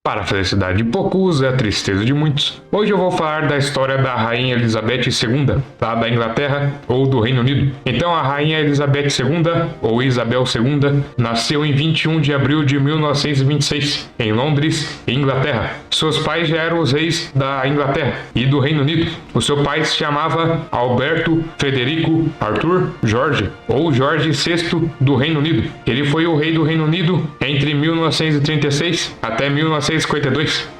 Para a felicidade de poucos e a tristeza de muitos, hoje eu vou falar da história da Rainha Elizabeth II, lá da Inglaterra ou do Reino Unido. Então a Rainha Elizabeth II, ou Isabel II, nasceu em 21 de abril de 1926, em Londres, Inglaterra. Seus pais já eram os reis da Inglaterra e do Reino Unido. O seu pai se chamava Alberto Frederico Arthur George, ou Jorge VI do Reino Unido. Ele foi o rei do Reino Unido entre 1936 até 1952,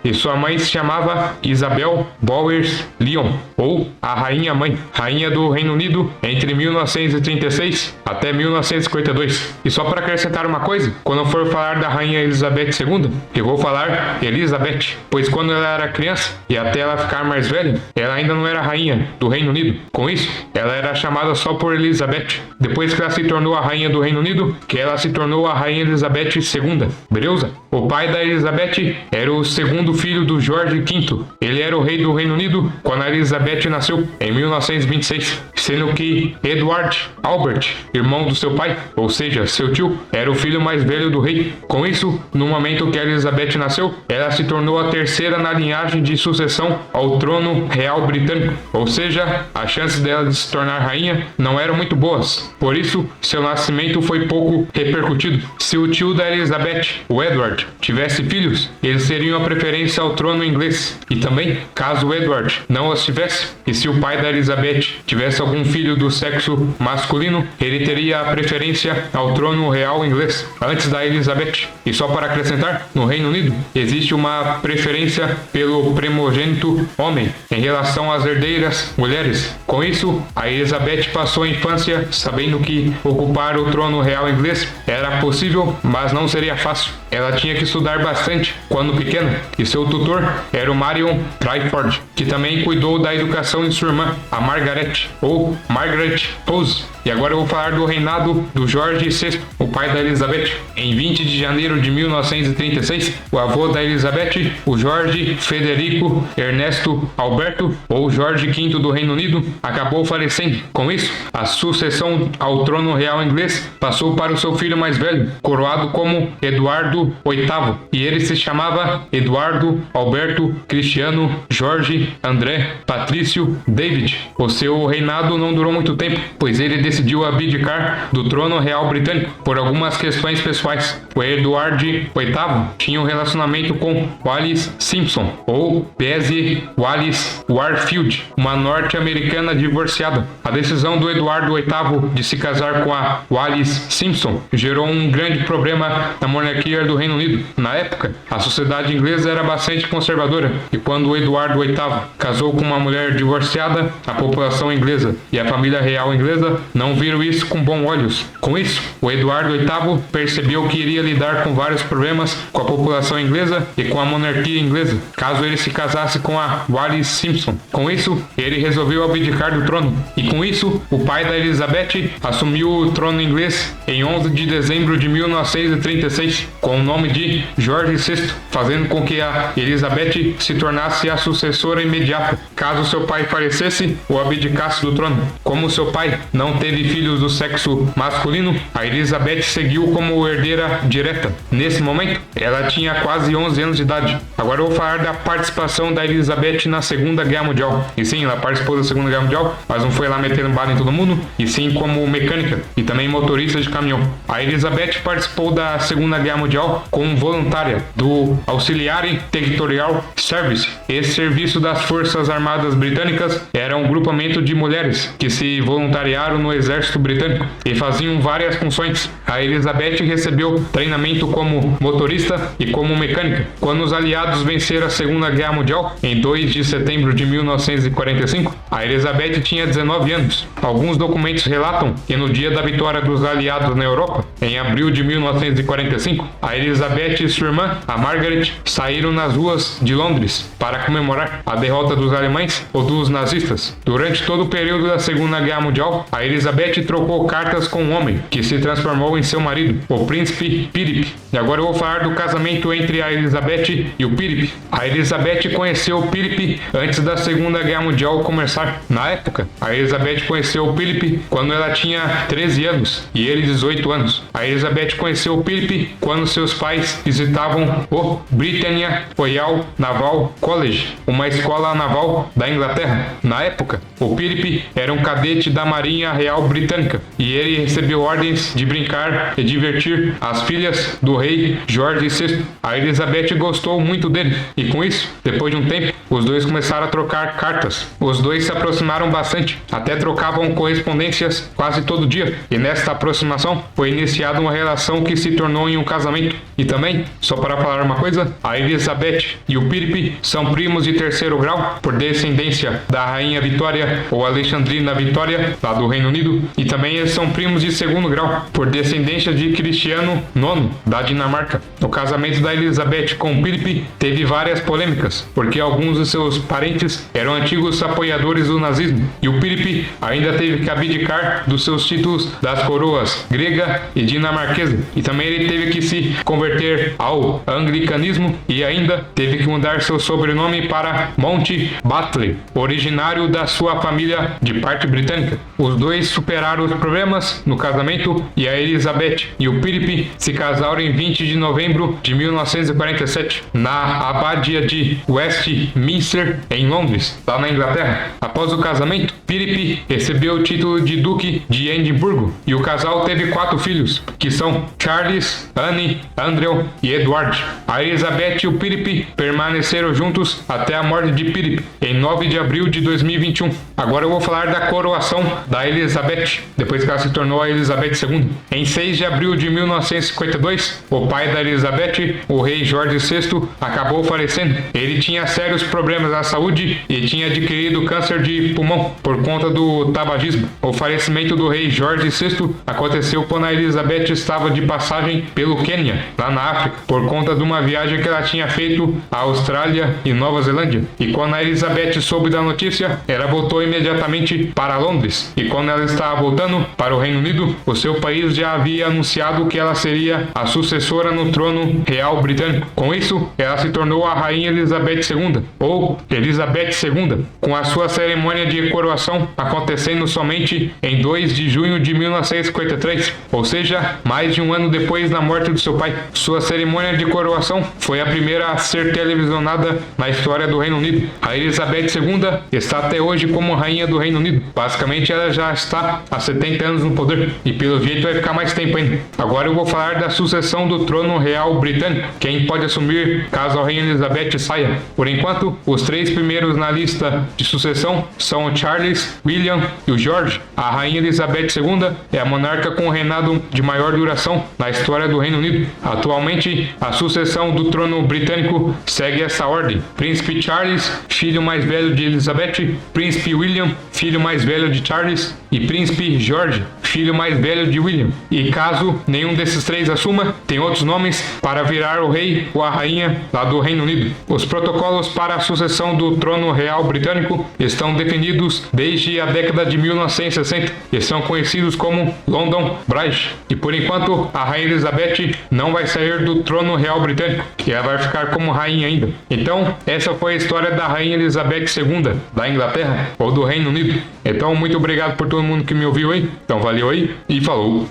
e sua mãe se chamava Isabel Bowers Lyon, ou a Rainha Mãe, rainha do Reino Unido entre 1936 até 1952. E só para acrescentar uma coisa, quando eu for falar da Rainha Elizabeth II, eu vou falar Elizabeth, pois quando ela era criança e até ela ficar mais velha, ela ainda não era rainha do Reino Unido. Com isso, ela era chamada só por Elizabeth. Depois que ela se tornou a rainha do Reino Unido, que ela se tornou a Rainha Elizabeth II. Beleza? O pai da Elizabeth era o segundo filho do Jorge V. Ele era o rei do Reino Unido quando a Elizabeth nasceu, em 1926, sendo que Edward Albert, irmão do seu pai, ou seja, seu tio, era o filho mais velho do rei. Com isso, no momento que a Elizabeth nasceu, ela se tornou a terceira na linhagem de sucessão ao trono real britânico, ou seja, as chances dela de se tornar rainha não eram muito boas. Por isso, seu nascimento foi pouco repercutido. Se o tio da Elizabeth, o Edward, tivesse filhos, eles seriam a preferência ao trono inglês. E também, caso o Edward não os tivesse, e se o pai da Elizabeth tivesse algum filho do sexo masculino, ele teria a preferência ao trono real inglês, antes da Elizabeth. E só para acrescentar, no Reino Unido, existe uma preferência pelo primogênito homem, em relação às herdeiras mulheres. Com isso, a Elizabeth passou a infância sabendo que ocupar o trono real inglês era possível, mas não seria fácil. Ela tinha que estudar bastante quando pequena, e seu tutor era o Marion Twyford, que também cuidou da educação de sua irmã, a Margaret, ou Margaret Rose. E agora eu vou falar do reinado do Jorge VI, o pai da Elizabeth. Em 20 de janeiro de 1936, o avô da Elizabeth, o Jorge Federico Ernesto Alberto, ou Jorge V do Reino Unido, acabou falecendo. Com isso, a sucessão ao trono real inglês passou para o seu filho mais velho, coroado como Eduardo VIII, e ele se chamava Eduardo Alberto Cristiano Jorge André Patrício David. O seu reinado não durou muito tempo, pois ele decidiu abdicar do trono real britânico por algumas questões pessoais. O Edward VIII tinha um relacionamento com Wallis Simpson, ou Besse Wallis Warfield, uma norte-americana divorciada. A decisão do Eduardo VIII de se casar com a Wallis Simpson gerou um grande problema na monarquia do Reino Unido. Na época, a sociedade inglesa era bastante conservadora, e quando o Eduardo VIII casou com uma mulher divorciada, a população inglesa e a família real inglesa não viram isso com bons olhos. Com isso, o Eduardo VIII percebeu que iria lidar com vários problemas com a população inglesa e com a monarquia inglesa, caso ele se casasse com a Wallis Simpson. Com isso, ele resolveu abdicar do trono, e com isso, o pai da Elizabeth assumiu o trono inglês em 11 de dezembro de 1936, com o nome de Jorge VI, fazendo com que a Elizabeth se tornasse a sucessora imediata, caso seu pai falecesse ou abdicasse do trono. Como seu pai não teve filhos do sexo masculino, a Elizabeth seguiu como herdeira direta. Nesse momento, ela tinha quase 11 anos de idade. Agora eu vou falar da participação da Elizabeth na Segunda Guerra Mundial. E sim, ela participou da Segunda Guerra Mundial, mas não foi lá metendo bala em todo mundo, e sim como mecânica e também motorista de caminhão. A Elizabeth participou da Segunda Guerra Mundial como voluntária do Auxiliary Territorial Service. Esse serviço das Forças Armadas Britânicas era um grupamento de mulheres que se voluntariaram no exército britânico e faziam várias funções. A Elizabeth recebeu treinamento como motorista e como mecânica. Quando os aliados venceram a Segunda Guerra Mundial, em 2 de setembro de 1945, a Elizabeth tinha 19 anos. Alguns documentos relatam que no dia da vitória dos aliados na Europa, em abril de 1945, a Elizabeth e sua irmã, a Margaret, saíram nas ruas de Londres para comemorar a derrota dos alemães ou dos nazistas. Durante todo o período da Segunda Guerra Mundial, a Elizabeth Elizabeth trocou cartas com um homem, que se transformou em seu marido, o príncipe Philip. E agora eu vou falar do casamento entre a Elizabeth e o Philip. A Elizabeth conheceu o Philip antes da Segunda Guerra Mundial começar. Na época, a Elizabeth conheceu o Philip quando ela tinha 13 anos e ele 18 anos. A Elizabeth conheceu o Philip quando seus pais visitavam o Britannia Royal Naval College, uma escola naval da Inglaterra. Na época, o Philip era um cadete da Marinha Real Britânica e ele recebeu ordens de brincar e divertir as filhas do rei George VI. A Elizabeth gostou muito dele e com isso, depois de um tempo, os dois começaram a trocar cartas. Os dois se aproximaram bastante, até trocavam correspondências quase todo dia. E nesta aproximação foi iniciada uma relação que se tornou em um casamento. E também, só para falar uma coisa, a Elizabeth e o Philip são primos de terceiro grau por descendência da rainha Vitória ou Alexandrina Vitória, lá do Reino Unido. E também eles são primos de segundo grau por descendência de Cristiano IX, da Dinamarca. O casamento da Elizabeth com o Philip teve várias polêmicas, porque alguns de seus parentes eram antigos apoiadores do nazismo, e o Philip ainda teve que abdicar dos seus títulos das coroas grega e dinamarquesa, e também ele teve que se converter ao anglicanismo e ainda teve que mudar seu sobrenome para Mountbatten, originário da sua família de parte britânica. Os dois superaram os problemas no casamento e a Elizabeth e o Philip se casaram em 20 de novembro de 1947 na abadia de Westminster, em Londres, lá na Inglaterra. Após o casamento, Philip recebeu o título de Duque de Edimburgo e o casal teve 4 filhos, que são Charles, Anne, Andrew e Edward. A Elizabeth e o Philip permaneceram juntos até a morte de Philip, em 9 de abril de 2021. Agora eu vou falar da coroação da Elizabeth, depois que ela se tornou a Elizabeth II. Em 6 de abril de 1952, o pai da Elizabeth, o rei George VI, acabou falecendo. Ele tinha sérios problemas na saúde e tinha adquirido câncer de pulmão por conta do tabagismo. O falecimento do rei George VI aconteceu quando a Elizabeth estava de passagem pelo Quênia, lá na África, por conta de uma viagem que ela tinha feito à Austrália e Nova Zelândia. E quando a Elizabeth soube da notícia, ela voltou imediatamente para Londres. E quando ela estava voltando para o Reino Unido, o seu país já havia anunciado que ela seria a sucessora no trono real britânico. Com isso, ela se tornou a Rainha Elizabeth II, ou Elizabeth II, com a sua cerimônia de coroação acontecendo somente em 2 de junho de 1953, ou seja, mais de um ano depois da morte do seu pai. Sua cerimônia de coroação foi a primeira a ser televisionada na história do Reino Unido. A Elizabeth II está até hoje como Rainha do Reino Unido. Basicamente, ela já está há 70 anos no poder, e pelo jeito vai ficar mais tempo ainda. Agora eu vou falar da sucessão do trono real britânico, quem pode assumir caso a Rainha Elizabeth saia. Por enquanto, os 3 primeiros na lista de sucessão são o Charles, William e o George. A Rainha Elizabeth II é a monarca com o reinado de maior duração na história do Reino Unido. Atualmente, a sucessão do trono britânico segue essa ordem: Príncipe Charles, filho mais velho de Elizabeth; Príncipe William, filho mais velho de Charles; e Príncipe George, filho mais velho de William. E caso nenhum desses 3 assuma, tem outros nomes para virar o rei ou a rainha lá do Reino Unido. Os protocolos para a sucessão do trono real britânico estão definidos desde a década de 1960 e são conhecidos como London Bridge. E por enquanto, a Rainha Elizabeth não vai sair do trono real britânico e ela vai ficar como rainha ainda. Então, essa foi a história da Rainha Elizabeth II, da Inglaterra ou do Reino Unido. Então, muito obrigado por todo mundo que me ouviu aí. Então, valeu aí e falou!